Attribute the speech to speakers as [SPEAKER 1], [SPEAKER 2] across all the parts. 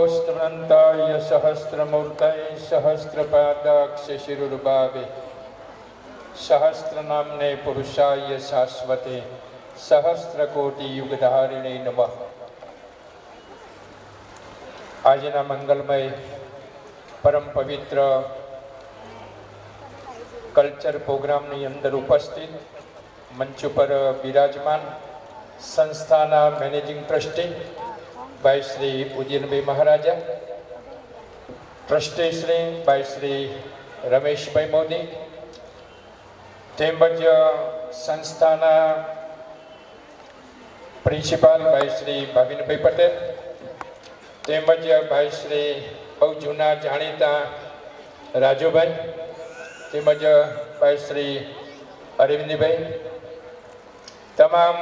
[SPEAKER 1] सहस्रमन्ताय सहस्रमूर्तये सहस्रपादाक्षशिरुर्भावे सहस्रनाम्ने पुरुषाय शाश्वते सहस्रकोटियुगधारिणे नमः। આજના મંગલમય પરમ પવિત્ર કલ્ચર પ્રોગ્રામની અંદર ઉપસ્થિત મંચ ઉપર બિરાજમાન સંસ્થાના મેનેજિંગ ટ્રસ્ટી ભાઈ શ્રી ઉદયનભાઈ મહારાજા, ટ્રસ્ટી શ્રી ભાઈ શ્રી રમેશભાઈ મોદી, તેમજ સંસ્થાના પ્રિન્સિપાલ ભાઈ શ્રી ભાવિનભાઈ પટેલ, તેમજ ભાઈ શ્રી બહુ જૂના જાણીતા રાજુભાઈ, તેમજ ભાઈ શ્રી અરવિંદભાઈ, તમામ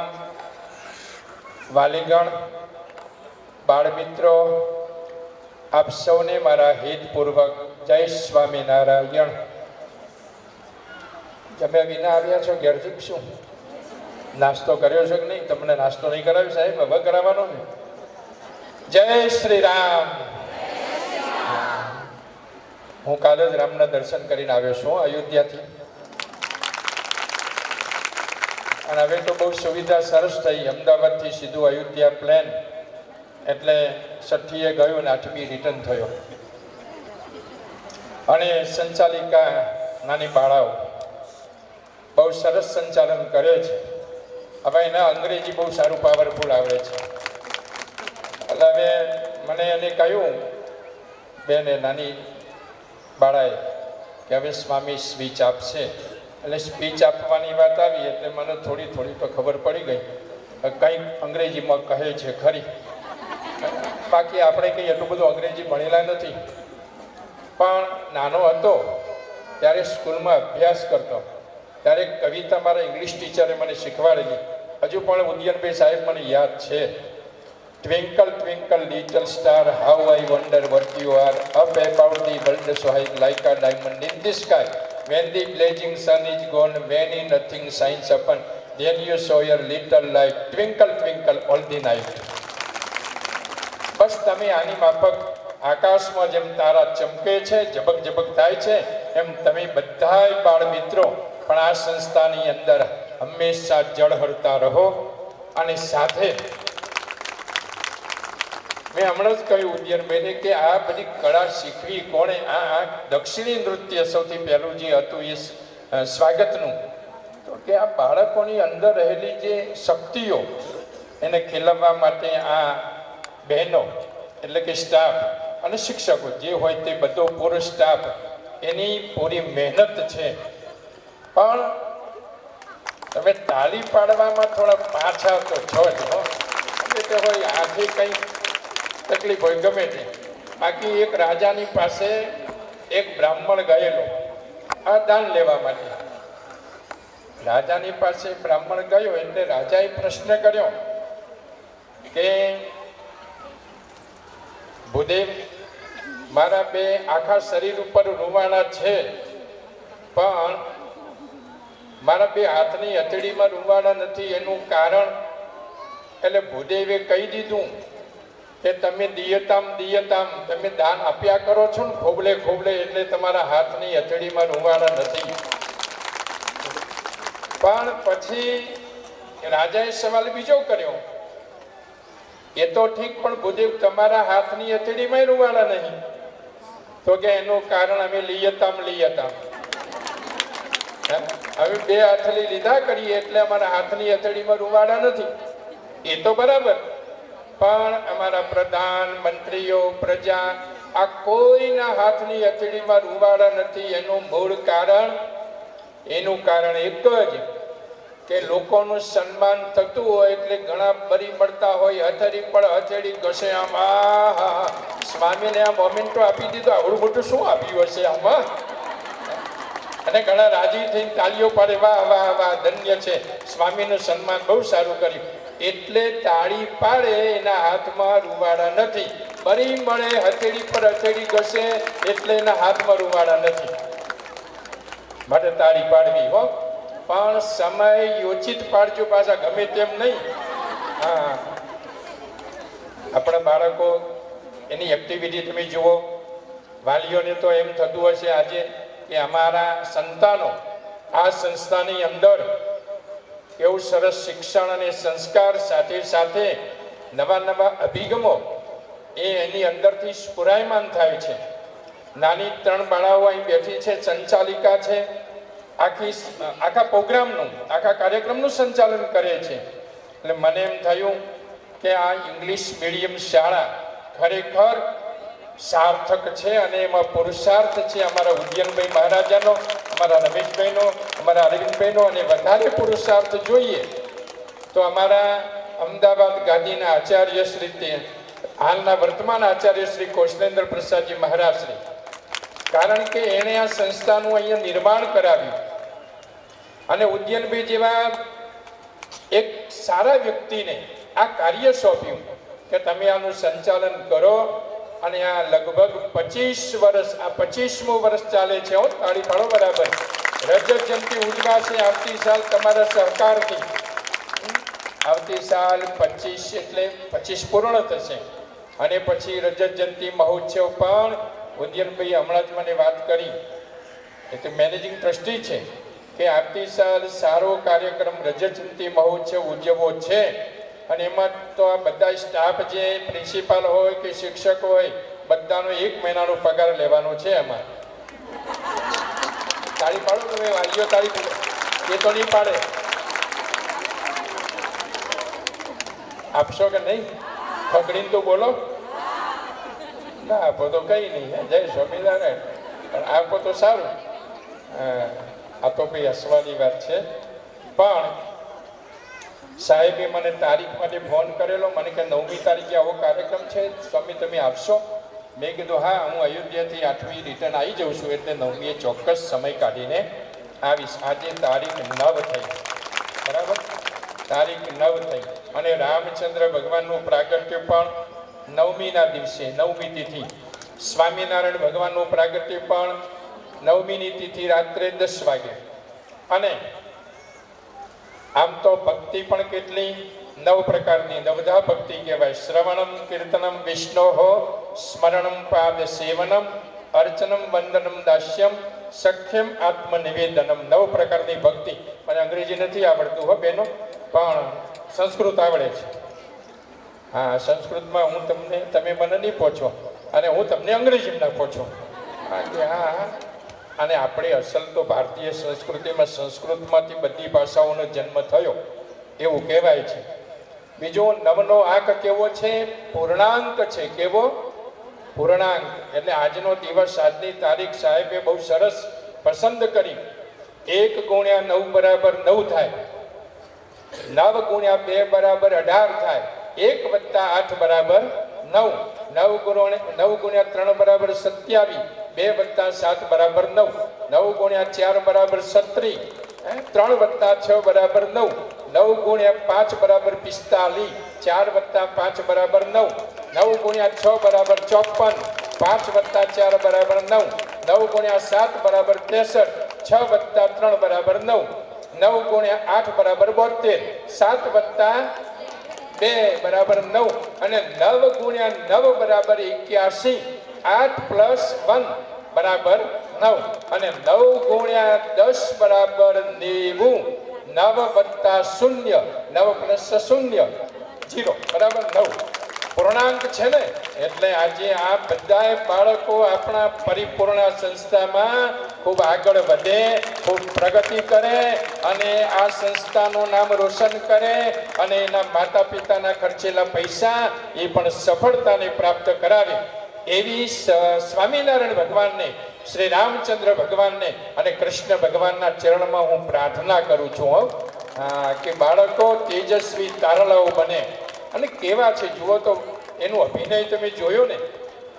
[SPEAKER 1] વાલીગણ, બાળમિત્રો, આપ સૌને મારા હિતપૂર્વક જય સ્વામિનારાયણ। તમે વિના આવ્યા છો ઘેર શું નાસ્તો કર્યો છો કે નહીં? તમને નાસ્તો નહીં કરાવ્યો સાહેબ? હવે કરાવવાનો ને? જય શ્રી રામ। હું કાલે જ રામના દર્શન કરીને આવ્યો છું અયોધ્યાથી, અને હવે તો બહુ સુવિધા સરસ થઈ, અમદાવાદથી સીધું અયોધ્યા પ્લેન, એટલે 6ઠીએ ગયો ને 8મી રિટર્ન થયો। અને સંચાલિકા નાની બાળાઓ બહુ સરસ સંચાલન કરે છે। હવે એના અંગ્રેજી બહુ સારું પાવરફુલ આવડે છે। એટલે હવે મને એને કહ્યું બેન નાની બાળાએ કે હવે સ્વામી સ્પીચ આપશે, એટલે સ્પીચ આપવાની વાત આવી એટલે મને થોડી થોડી તો ખબર પડી ગઈ, કંઈક અંગ્રેજીમાં કહે છે ખરી, બાકી આપણે કંઈ એટલું બધું અંગ્રેજી ભણેલા નથી। પણ નાનો હતો ત્યારે સ્કૂલમાં અભ્યાસ કરતો ત્યારે કવિતા મારા ઇંગ્લિશ ટીચરે મને શીખવાડેલી, હજુ પણ ઉદયનભાઈ સાહેબ મને યાદ છે। Twinkle, twinkle, little star, how I wonder what you are, up about the world so high like a diamond in the sky. When the blazing sun is gone, when nothing shines upon, then you show your little light, twinkle, twinkle, all the night. બસ તમે આની માફક આકાશમાં જેમ તારા ચમકે છે, ઝબક ઝબક થાય છે, એમ તમે બધાય બાળ મિત્રો પણ આ સંસ્થાની અંદર હંમેશા જળહરતા રહો। અને સાથે મેં હમણાં જ કહ્યું ઉદયનભાઈને કે આ બધી કળા શીખવી કોણે? આ દક્ષિણી નૃત્ય સૌથી પહેલું જે હતું એ સ્વાગતનું, તો કે આ બાળકોની અંદર રહેલી જે શક્તિઓ એને ખીલવવા માટે આ બહેનો એટલે કે સ્ટાફ અને શિક્ષકો જે હોય તે બધો પૂરો સ્ટાફ એની પૂરી મહેનત છે। પણ તમે તાળી પાડવામાં થોડા પાછા તો છો જ હો, એટલે હોય આથી કંઈ તકલીફ હોય ગમે તે। બાકી એક રાજાની પાસે એક બ્રાહ્મણ ગયેલો આ દાન લેવા માટે। રાજાની પાસે બ્રાહ્મણ ગયો એટલે રાજાએ પ્રશ્ન કર્યો કે ભૂદેવ, મારા બે આખા શરીર ઉપર રૂવાણા છે, પણ મારા બે હાથની હથેળીમાં રૂવાણા નથી, એનું કારણ? એટલે ભૂદેવે કહી દીધું કે તમે દિયતામ દિયતામ, તમે દાન આપ્યા કરો છો ને ખોબલે ખોબલે, એટલે તમારા હાથની હથેળીમાં રૂવાણા નથી। પણ પછી રાજાએ સવાલ બીજો કર્યો, એ તો ઠીક, પણ ભૂદેવ તમારા હાથની હથેળીમાં રૂવાણા નહીં, તો કે એનું કારણ અમે લિયતામ લિયતામ, હવે બે હાથલી લીધા કરીએ એટલે અમારા હાથની હથેળીમાં રૂવાડા નથી। એ તો બરાબર, પણ અમારા પ્રધાન મંત્રીઓ પ્રજા આ કોઈના હાથની હથેળીમાં રૂવાડા નથી, એનું મૂળ કારણ? એનું કારણ એક જ કે લોકોનું સન્માન થતું હોય એટલે ઘણા બરી મળતા હોય, હથેળી પણ હથેળી ઘસે આમ, આ સ્વામીને આ મોમેન્ટો આપી દીધો, આવડું મોટું શું આપ્યું હશે આમાં? અને ઘણા રાજી થઈને તાળીઓ પાડે, વાહ વાહ વાહ, ધન્ય છે, સ્વામીનું સન્માન બહુ સારું કર્યું, એટલે તાળી પાડે એના હાથમાં રૂવાડા નથી, બરી મળે હથેળી પર હથેળી ઘસે એટલે એના હાથમાં રૂવાડા નથી, માટે તાળી પાડવી હો, પણ સમય યોજિત પાડજો પાછા, ગમે તેમ નહીં। હા, આપણા બાળકો એની એક્ટિવિટી તમે જુઓ. વાલીઓને તો એમ થતું હશે આજે કે અમારા સંતાનો આ સંસ્થાની અંદર કેવું સરસ શિક્ષણ અને સંસ્કાર સાથે સાથે નવા નવા અભિગમો એની અંદરથી સ્ફુરાયમાન થાય છે. નાની 3 બાળાઓ અહીં બેઠી છે, સંચાલિકા છે, આખા પ્રોગ્રામનું આખા કાર્યક્રમનું સંચાલન કરે છે. એટલે મને એમ થયું કે આ ઇંગ્લિશ મીડિયમ શાળા ખરેખર સાર્થક છે અને એમાં પુરુષાર્થ છે અમારા ઉદયનભાઈ મહારાજાનો, અમારા રમેશભાઈનો, અમારા અરવિંદભાઈનો, અને વધારે પુરુષાર્થ જોઈએ તો અમારા અમદાવાદ ગાદીના આચાર્ય શ્રી હાલના વર્તમાન આચાર્ય શ્રી કૌશલેન્દ્ર પ્રસાદજી મહારાજ શ્રી, કારણ કે એણે આ સંસ્થાનું અહીંયા નિર્માણ કરાવ્યું અને ઉદયનભાઈ જેવા એક સારા વ્યક્તિને આ કાર્ય સોંપ્યું કે તમે આનું સંચાલન કરો. અને આ લગભગ 25 વર્ષ, આ 25મું વર્ષ ચાલે છે. તાળી પાડો બરાબર. રજત જયંતિ ઉજવાશે આવતી સાલ તમારા સહકારથી. આવતી સાલ 25 એટલે 25 પૂર્ણ થશે અને પછી રજત જયંતિ મહોત્સવ પણ ઉદયનભાઈ હમણાં જ મને વાત કરી, એ તો મેનેજિંગ ટ્રસ્ટી છે, કે આવતી સાલ સારો કાર્યક્રમ રજત જયંતિ મહોત્સવ ઉજવવો છે. અને એમાં તો આ બધા સ્ટાફ જે પ્રિન્સિપાલ હોય કે શિક્ષક હોય બધાનો 1 મહિનાનો પગાર લેવાનો છે. એમાં તાળી પાડો તમે વાલીઓ, તાળી પાડો. એ તો નહીં પાડે. આપશો કે નહીં? પકડીને તો બોલો. ના આપો તો કઈ નહીં. જય સ્વામિનારાયણ. પણ આપો તો સારું. આ તો ભાઈ હસવાની વાત છે. પણ સાહેબે મને તારીખ માટે ફોન કરેલો. મને કે 9મી તારીખે આવો કાર્યક્રમ છે સ્વામી, તમે આપશો? મેં કીધું હા, હું અયોધ્યાથી 8મી રિટર્ન આવી જાઉં છું એટલે 9મીએ ચોક્કસ સમય કાઢીને આવીશ. આજે તારીખ 9 થઈ, બરાબર? તારીખ 9 થઈ અને રામચંદ્ર ભગવાનનું પ્રાગટ્ય પણ 9મીના દિવસે, 9મી તિથિ. સ્વામિનારાયણ ભગવાનનું પ્રાગટ્ય પણ 9મીની તિથિ રાત્રે 10 વાગે. અને આમ તો ભક્તિ પણ કેટલી 9 પ્રકારની નવધા ભક્તિ કહેવાય. શ્રવણમ કીર્તનમ વિષ્ણોહો, સ્મરણમ પાદ સેવનમ, અર્ચનમ વંદનમ દાસ્યમ, સખ્યમ આત્મનિવેદનમ. 9 પ્રકારની ભક્તિ. મને અંગ્રેજી નથી આવડતું હો બેનો, પણ સંસ્કૃત આવડે છે. હા, સંસ્કૃતમાં હું તમને, તમે મને નહીં પૂછો અને હું તમને અંગ્રેજીમાં પૂછો. હા, અને આપણે અસલ તો ભારતીય સંસ્કૃતિમાં સંસ્કૃતમાંથી બધી ભાષાઓનો જન્મ થયો એવું કહેવાય છે. બીજો 9નો આંક કેવો છે? પૂર્ણાંક છે. કેવો? પૂર્ણાંક. એટલે આજનો દિવસ, આજની તારીખ સાહેબે બહુ સરસ પસંદ કરી. 1 × 9 બરાબર 9 થાય, 9 × 2 બરાબર 18 થાય, 1 + 8 બરાબર 9, 9 × 3 બરાબર 27, 2 + 7 બરાબર 9, 9 × 4 બરાબર 36, 3 + 6 બરાબર 9, 9 × 5 બરાબર 45, 4 + 5 બરાબર 9, 9 × 6 બરાબર 54, 5 + 4 બરાબર 9, 9 × 7 બરાબર 63, 6 + 3 બરાબર 9, 9 × 8 બરાબર 72, 7 + 2 બરાબર 9 અને 9 × 9 બરાબર 81, 8 + 1 બરાબર 9 અને 9 × 10 બરાબર 90, 9 + 0, 9 + 0 0 બરાબર 9. પૂર્ણાંક છે ને, એટલે આજે આ બધાએ બાળકો આપણા પરિપૂર્ણ સંસ્થામાં ખૂબ આગળ વધે, ખૂબ પ્રગતિ કરે અને આ સંસ્થાનું નામ રોશન કરે અને એના માતા પિતાના ખર્ચેલા પૈસા એ પણ સફળતાને પ્રાપ્ત કરાવે એવી સ્વામિનારાયણ ભગવાનને, શ્રી રામચંદ્ર ભગવાનને અને કૃષ્ણ ભગવાનના ચરણમાં હું પ્રાર્થના કરું છું કે બાળકો તેજસ્વી તારલાઓ બને. અને કેવા છે જુઓ તો, એનું અભિનય તમે જોયો ને,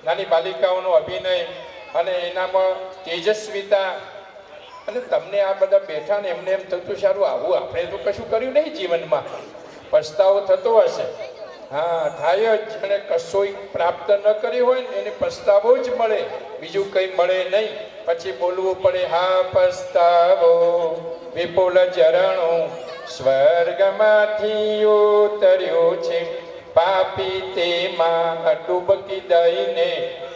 [SPEAKER 1] નાની બાલિકાઓનો અભિનય અને એનામાં તેજસ્વીતા. અને તમને આ બધા બેઠા ને એમને એમ થતું સારું આવું આપણે તો કશું કર્યું નહીં જીવનમાં, પસ્તાવો થતો હશે. હા, થાય જ. અને કશોય પ્રાપ્ત ન કર્યું હોય ને એને પસ્તાવો જ મળે, બીજું કંઈ મળે નહીં. પછી બોલવું પડે, હા પસ્તાવો વિપુલ ઝરણો સ્વર્ગમાંથી ઉતર્યો છે, પાપી તેમાં ડૂબકી દઈને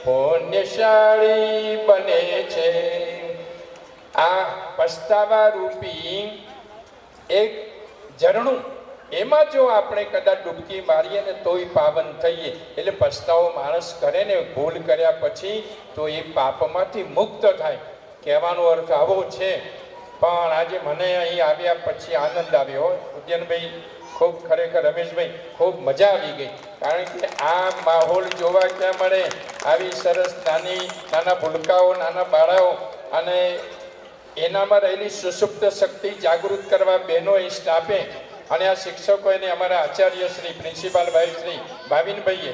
[SPEAKER 1] પુણ્યશાળી બને છે. આ પસ્તાવા રૂપી એક ઝરણું, એમાં જો આપણે કદાચ ડૂબકી મારીએ ને તોય પાવન થઈએ. એટલે પસ્તાવો માણસ કરે ને ભૂલ કર્યા પછી તો એ પાપમાંથી મુક્ત થાય. કહેવાનો અર્થ આવો છે. પણ આજે મને અહીં આવ્યા પછી આનંદ આવ્યો. ઉદ્યનભાઈ ખૂબ, ખરેખર રમેશભાઈ ખૂબ મજા આવી ગઈ. કારણ કે આ માહોલ જોવા ક્યાં મળે? આવી સરસ નાના ભૂલકાઓ, નાના બાળાઓ અને એનામાં રહેલી સુષુપ્ત શક્તિ જાગૃત કરવા બહેનોએ, સ્ટાફે અને આ શિક્ષકોને, અમારા આચાર્ય શ્રી, પ્રિન્સિપાલભાઈ શ્રી ભાવિનભાઈએ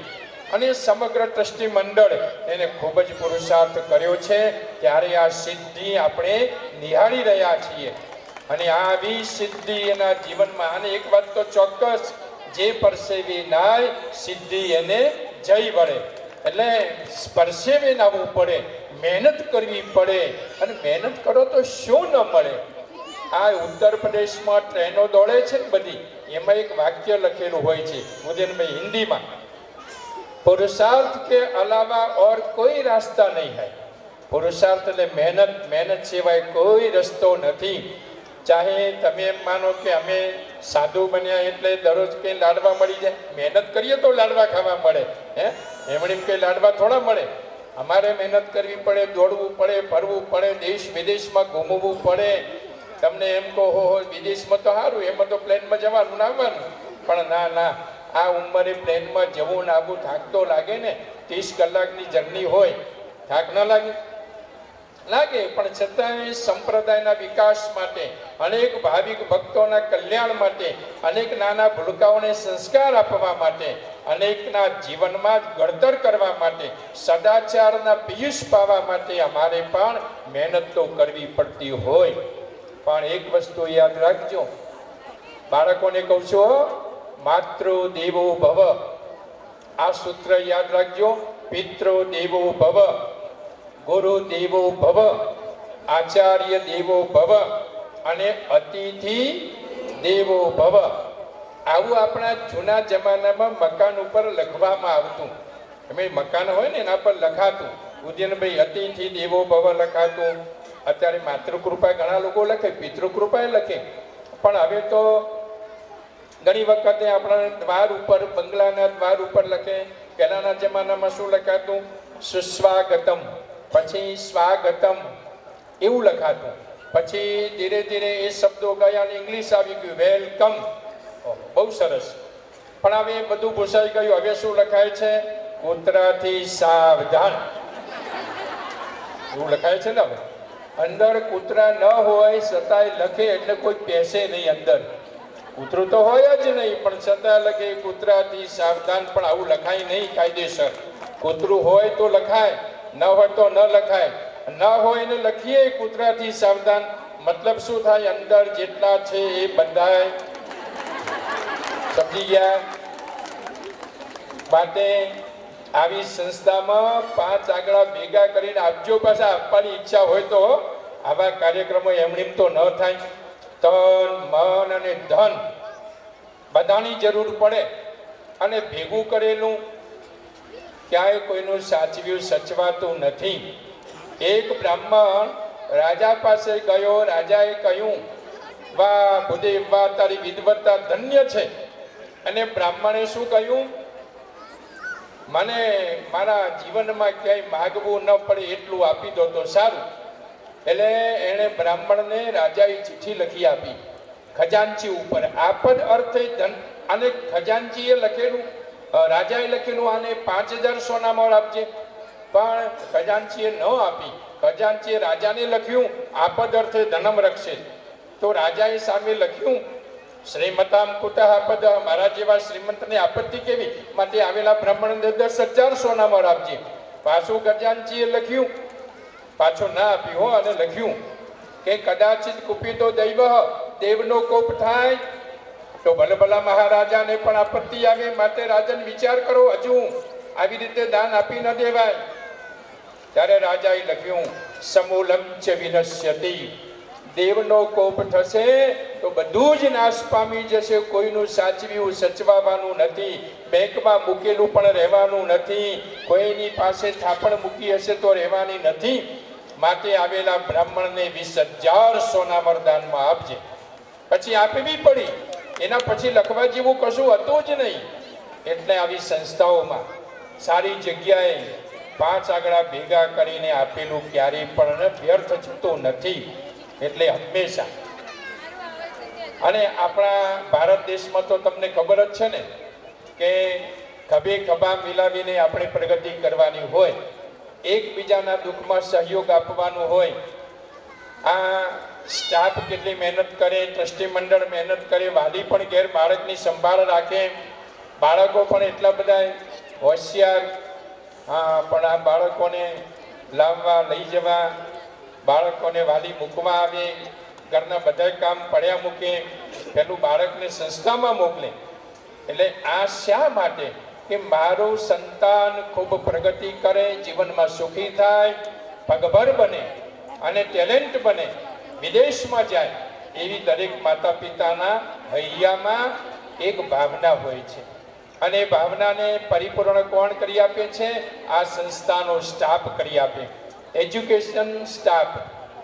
[SPEAKER 1] અને સમગ્ર ટ્રસ્ટી મંડળ એને ખૂબ જ પુરુષાર્થ કર્યો છે. ત્યારે આ સિદ્ધિ આપણે નિહાળી રહ્યા છીએ. અને આવી સિદ્ધિ એના જીવનમાં, અને એક વાત તો ચોક્કસ, જે પરસેવી નાય સિદ્ધિ એને જય વળે. એટલે પરસેવે નાવવું પડે, મહેનત કરવી પડે. અને મહેનત કરો તો શું ન મળે? આ ઉત્તર પ્રદેશમાં ટ્રેનો દોડે છે ને બધી, એમાં એક વાક્ય લખેલું હોય છે ઉદયનભાઈ હિન્દીમાં, પુરુષાર્થ કે અલાવા ઓર કોઈ રાસ્તા નહીં હૈ. પુરુષાર્થ એટલે મહેનત, મહેનત સિવાય કોઈ રસ્તો નથી. ચાહે તમે એમ માનો કે અમે સાધુ બન્યા એટલે દરરોજ કંઈ લાડવા મળી જાય. મહેનત કરીએ તો લાડવા ખાવા મળે. એમણે કંઈ લાડવા થોડા મળે. અમારે મહેનત કરવી પડે, દોડવું પડે, ફરવું પડે, દેશ વિદેશમાં ઘૂમવું પડે. તમને એમ કહો વિદેશમાં તો સારું, એમાં તો પ્લેનમાં જવાનું ને આવવાનું. પણ ના ના, આ ઉંમરે પ્લેનમાં જવું ને આવવું થાક તો લાગે ને. 30 કલાકની જર્ની હોય, થાક ન લાગે? લાગે. પણ છતાંય સંપ્રદાયના વિકાસ માટે, અનેક ભાવિક ભક્તોના કલ્યાણ માટે, અનેક નાના ભૂલકાઓને સંસ્કાર આપવા માટે, અનેકના જીવનમાં જ ઘડતર કરવા માટે, સદાચારના પિયુષ પાવા માટે અમારે પણ મહેનત તો કરવી પડતી હોય. પણ એક વસ્તુ યાદ રાખજો, બાળકોને કહું છું, માતૃ દેવો ભવ. આ સૂત્ર યાદ રાખજો. પિતૃ દેવો ભવ, ગુરુ દેવો ભવ, આચાર્ય દેવો ભવ અને અતિથિ દેવો ભવ. આવું આપણા જૂના જમાનામાં મકાન ઉપર લખવામાં આવતું. એમ મકાન હોય ને એના પર લખાતું. ઉદયનભાઈ અતિથિ દેવો ભવ લખાતું. અત્યારે માતૃકૃપા ઘણા લોકો લખે, પિતૃકૃપા લખે. પણ હવે તો ઘણી વખતે આપણા દ્વાર ઉપર, બંગલાના દ્વાર ઉપર લખે. પહેલાના જમાનામાં શું લખાતું? સુસ્વાગતમ, પછી સ્વાગતમ, એવું લખાતું. પછી ધીરે ધીરે એ શબ્દો ગયા અને ઇંગ્લિશ આવી ગયું, વેલકમ. બહુ સરસ. પણ હવે બધું ભૂસાઈ ગયું. હવે શું લખાય છે? કૂતરાથી સાવધાન, એવું લખાય છે ને. હવે અંદર કૂતરા ન હોય છતાંય લખે એટલે કોઈ પેસે નહીં અંદર. કૂતરું તો હોય જ નહીં, પણ છતાં લખે કૂતરાથી સાવધાન. પણ આવું લખાય નહીં કાયદેસર. કૂતરું હોય તો લખાય, ન હોય તો ન લખાય. ન હોય ને લખીએ કૂતરાથી સાવધાન, મતલબ શું થાય? અંદર જેટલા છે એ બધાય સમજી ગયા. માટે આવી સંસ્થામાં 5 આંગળા ભેગા કરીને આપજો. પાછા આપવાની ઈચ્છા હોય તો. આવા કાર્યક્રમો એમણીમ તો ન થાય. તન, મન અને ધન બધાની જરૂર પડે. અને ભેગું કરેલું ક્યાંય કોઈનું સાચવ્યું સચવાતું નથી. એક બ્રાહ્મણ રાજા પાસે ગયો. રાજાએ કહ્યું, વાહ ભૂદેવ, વાહ તારી વિદ્વત્તા ધન્ય છે. અને બ્રાહ્મણે શું કહ્યું? મને મારા જીવનમાં ક્યાંય માગવું ન પડે એટલું આપી દો તો સારું. એટલે એણે બ્રાહ્મણને રાજાએ ચિઠ્ઠી લખી આપી ખજાનચી ઉપર. આપદ અર્થે ધન. અને ખજાનચીએ લખેલું, રાજાએ લખેલું, આને 5000 સોનામાં આપજે. પણ ખજાનચીએ ન આપી. ખજાનચીએ રાજાને લખ્યું, આપદ અર્થે ધનમ રક્ષે. તો રાજાએ સામે લખ્યું, શ્રીમતામ કુતઃ આપદ, મારા જેવા શ્રીમંતને આપત્તિ કેવી? માટે આવેલા બ્રાહ્મણને 10,000 સોનામાં આપજે. પાછું ખજાનચીએ લખ્યું, પાછો ના આપ્યું હો. અને લખ્યું કે કદાચિત કુપિતો દૈવ, દેવનો કોપ થાય તો ભલે ભલા મહારાજાને પણ આપત્તિ આવે. માટે રાજન વિચાર કરો, હજુ આવી રીતે દાન આપી ન દેવાય. ત્યારે રાજાએ લખ્યું, સમૂલમ ચ વિનશ્યતિ, દેવનો કોપ થશે તો બધું જ નાશ પામી જશે. કોઈનું સાચવ્યું સચવાવાનું નથી, બેંકમાં મૂકેલું પણ રહેવાનું નથી, કોઈની પાસે થાપણ મૂકી હશે તો રહેવાની નથી. માટે આવેલા બ્રાહ્મણને 20,000 સોના વરદાનમાં આપજે. પછી આપવી પડી, એના પછી લખવા જેવું કશું હતું જ નહીં. એટલે આવી સંસ્થાઓમાં સારી જગ્યાએ 5 આંગળા ભેગા કરીને આપેલું ક્યારેય પણ વ્યર્થ જતું નથી. એટલે હંમેશા, અને આપણા ભારત દેશમાં તો તમને ખબર જ છે ને કે ખભે ખભા મિલાવીને આપણે પ્રગતિ કરવાની હોય, એકબીજાના દુઃખમાં સહયોગ આપવાનું હોય. આ સ્ટાફ કેટલી મહેનત કરે, ટ્રસ્ટી મંડળ મહેનત કરે, વાલી પણ ઘેર બાળકની સંભાળ રાખે, બાળકો પણ એટલા બધા હોશિયાર. હા, પણ આ બાળકોને લાવવા લઈ જવા, બાળકોને વાલી મૂકવા આવે, ઘરના બધા કામ પડ્યા મૂકે, પેલું બાળકને સંસ્થામાં મોકલે. એટલે આ શા માટે? કે મારું સંતાન ખૂબ પ્રગતિ કરે, જીવનમાં સુખી થાય, પગભર બને અને ટેલેન્ટ બને, વિદેશમાં જાય, એવી દરેક માતા પિતાના હૈયામાં એક ભાવના હોય છે. અને એ ભાવનાને પરિપૂર્ણ કોણ કરી આપે છે? આ સંસ્થાનો સ્ટાફ કરી આપે, એજ્યુકેશન સ્ટાફ,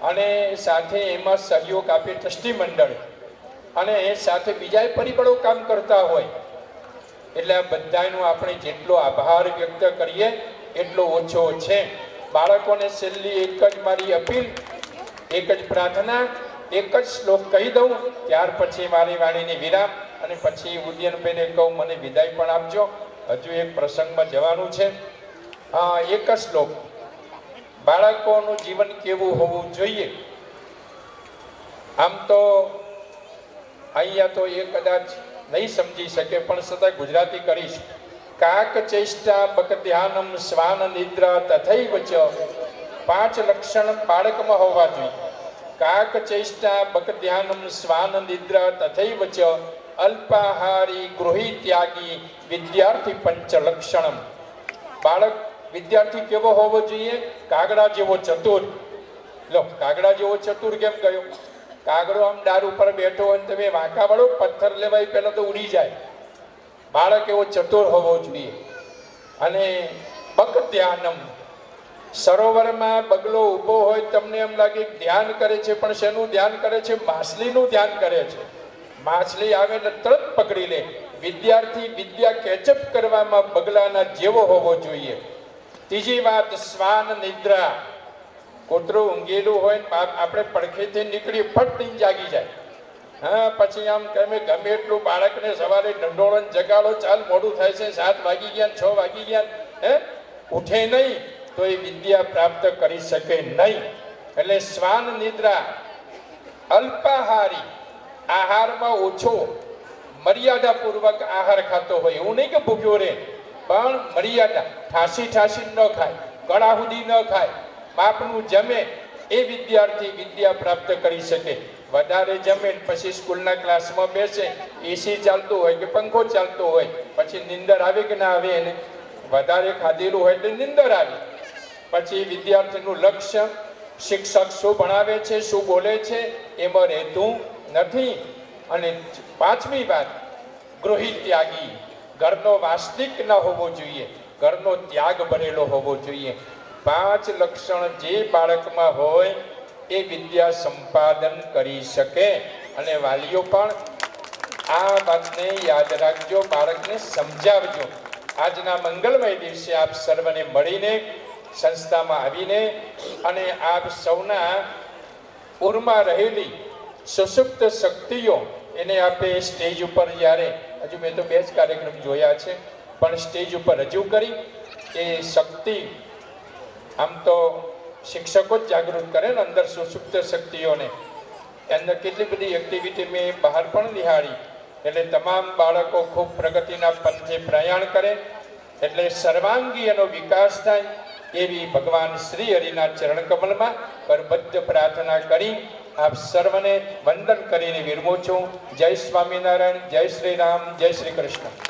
[SPEAKER 1] અને સાથે એમાં સહયોગ આપે ટ્રસ્ટી મંડળ, અને એ સાથે બીજા પરિબળો કામ કરતા હોય. એટલે આ બધાનો આપણે જેટલો આભાર વ્યક્ત કરીએ એટલો ઓછો છે. બાળકોને છેલ્લી એક જ મારી અપીલ, એક જ પ્રાર્થના, એક જ શ્લોક કહી દઉં, ત્યાર પછી મારી વાણીની વિરામ, અને પછી ઉદયનભાઈને કહું મને વિદાય પણ આપજો, હજુ એક પ્રસંગમાં જવાનું છે. એક જ શ્લોક. બાળકોનું જીવન કેવું હોવું જોઈએ? આમ તો અહીંયા તો એ કદાચ નહીં સમજી શકે, પણ છતાં ગુજરાતી કરીશ. કાક ચેષ્ટા બક ધ્યાનમ શ્વાન નિદ્રા તથૈવ ચ. 5 લક્ષણ બાળકમાં હોવા જોઈએ. કાક ચેષ્ટા બક ધ્યાનમ શ્વાન નિદ્રા તથૈવ ચ. અલ્પાહારી ગૃહી ત્યાગી વિદ્યાર્થી પંચ લક્ષણમ. બાળક વિદ્યાર્થી કેવો હોવો જોઈએ? કાગડા જેવો ચતુર. લો, કાગડા જેવો ચતુર કેમ કહ્યું? કાગડો આમ ડાર ઉપર બેઠો હોય, તમે વાંકા વળો, પથ્થર લેવાય પહેલા તો ઉડી જાય. બાળક એવો ચતુર હોવો જોઈએ. અને બક ધ્યાનમ, સરોવરમાં બગલો ઊભો હોય, તમને એમ લાગે ધ્યાન કરે છે, પણ શેનું ધ્યાન કરે છે? માછલીનું ધ્યાન કરે છે. માછલી આવે એટલે તરત પકડી લે. વિદ્યાર્થી વિદ્યા કેચઅપ કરવામાં બગલાના જેવો હોવો જોઈએ. ત્રીજી વાત, શ્વાન નિદ્રા. કૂતરું ઊંઘેલું હોય, આપણે પડખેથી નીકળી ફટ દઈને જાગી જાય. હા, પછી આમ તમે ગમે એટલું બાળકને સવારે ઢંઢોળન જગાડો, ચાલ મોડું થાય છે, 7 વાગી ગયા, 6 વાગી ગયા, ઉઠે નહીં તો એ વિદ્યા પ્રાપ્ત કરી શકે નહીં. એટલે શ્વાન નિદ્રા. અલ્પાહારી, આહારમાં ઓછો, મર્યાદાપૂર્વક આહાર ખાતો હોય. એવું નહીં કે ભૂખ્યો રહે, પણ મર્યાદા, ઠાસી ન ખાય, ગળા સુધી ન ખાય, માપનું જમે. એ વિદ્યાર્થી વિદ્યા પ્રાપ્ત કરી શકે. વધારે જમે પછી સ્કૂલના ક્લાસમાં બેસે, એસી ચાલતું હોય કે પંખો ચાલતો હોય, પછી નિંદર આવે કે ના આવે? એને વધારે ખાધેલું હોય એટલે નિંદર આવે. પછી વિદ્યાર્થીનું લક્ષ્ય શિક્ષક શું ભણાવે છે, શું બોલે છે, એમાં રહેતું નથી. અને 5મી વાત, ગૃહી ત્યાગી. ઘરનો વાસ્તવિક ન હોવો જોઈએ, ઘરનો ત્યાગ બનેલો હોવો જોઈએ. 5 લક્ષણ જે બાળકમાં હોય એ વિદ્યા સંપાદન કરી શકે. અને વાલીઓ પણ આ વાતને યાદ રાખજો, બાળકને સમજાવજો. આજના મંગલમય દિવસે આપ સર્વને મળીને, સંસ્થામાં આવીને, અને આપ સૌના ઉરમાં રહેલી સુષુપ્ત શક્તિઓ એને આપે સ્ટેજ ઉપર, જ્યારે હજુ મેં તો 2 જ કાર્યક્રમ જોયા છે, પણ સ્ટેજ ઉપર રજૂ કરી એ શક્તિ. આમ તો શિક્ષકો જ જાગૃત કરે ને અંદર સુષુપ્ત શક્તિઓને. અંદર કેટલી બધી એક્ટિવિટી મેં બહાર પણ નિહાળી. એટલે તમામ બાળકો ખૂબ પ્રગતિના પંથે પ્રયાણ કરે, એટલે સર્વાંગી એનો વિકાસ થાય, એવી ભગવાન શ્રી હરિના ચરણ કમલમાં કરબદ્ધ પ્રાર્થના કરી આપ સર્વને વંદન કરીને વિરમું છું. જય સ્વામિનારાયણ, જય શ્રી રામ, જય શ્રી કૃષ્ણ.